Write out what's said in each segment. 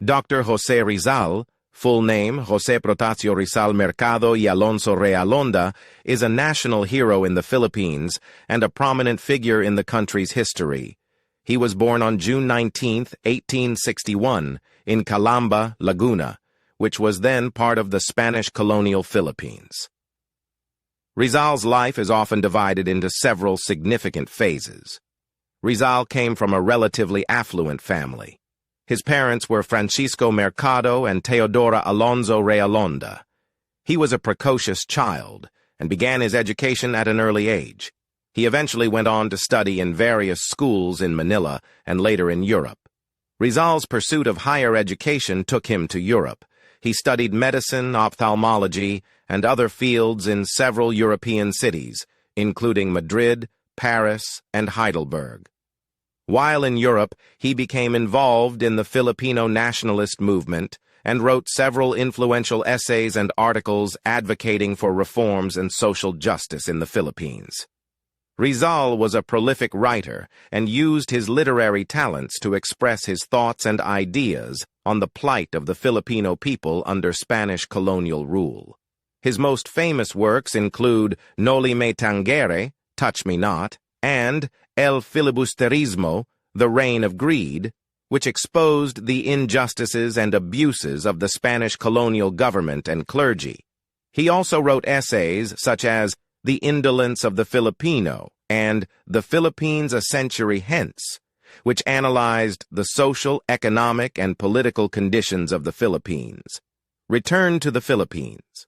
Dr. Jose Rizal, full name Jose Protacio Rizal Mercado y Alonso Realonda, is a national hero in the Philippines and a prominent figure in the country's history. He was born on June 19, 1861, in Calamba, Laguna, which was then part of the Spanish colonial Philippines. Rizal's life is often divided into several significant phases. Rizal came from a relatively affluent family. His parents were Francisco Mercado and Teodora Alonso Realonda. He was a precocious child and began his education at an early age. He eventually went on to study in various schools in Manila and later in Europe. Rizal's pursuit of higher education took him to Europe. He studied medicine, ophthalmology, and other fields in several European cities, including Madrid, Paris, and Heidelberg. While in Europe, he became involved in the Filipino nationalist movement and wrote several influential essays and articles advocating for reforms and social justice in the Philippines. Rizal was a prolific writer and used his literary talents to express his thoughts and ideas on the plight of the Filipino people under Spanish colonial rule. His most famous works include Noli Me Tangere, Touch Me Not, and El Filibusterismo, The Reign of Greed, which exposed the injustices and abuses of the Spanish colonial government and clergy. He also wrote essays such as The Indolence of the Filipino and The Philippines a Century Hence, which analyzed the social, economic, and political conditions of the Philippines. Return to the Philippines.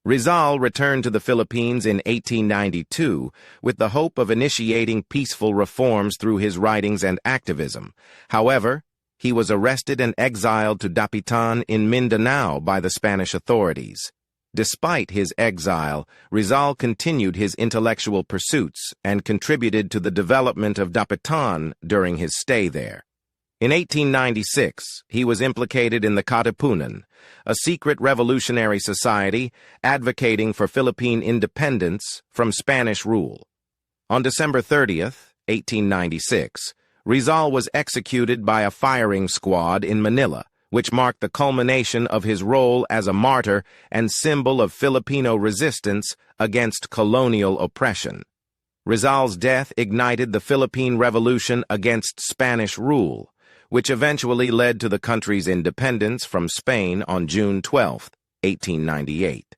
Rizal returned to the Philippines in 1892 with the hope of initiating peaceful reforms through his writings and activism. However, he was arrested and exiled to Dapitan in Mindanao by the Spanish authorities. Despite his exile, Rizal continued his intellectual pursuits and contributed to the development of Dapitan during his stay there. In 1896, he was implicated in the Katipunan, a secret revolutionary society advocating for Philippine independence from Spanish rule. On December 30th, 1896, Rizal was executed by a firing squad in Manila, which marked the culmination of his role as a martyr and symbol of Filipino resistance against colonial oppression. Rizal's death ignited the Philippine Revolution against Spanish rule, which eventually led to the country's independence from Spain on June 12, 1898.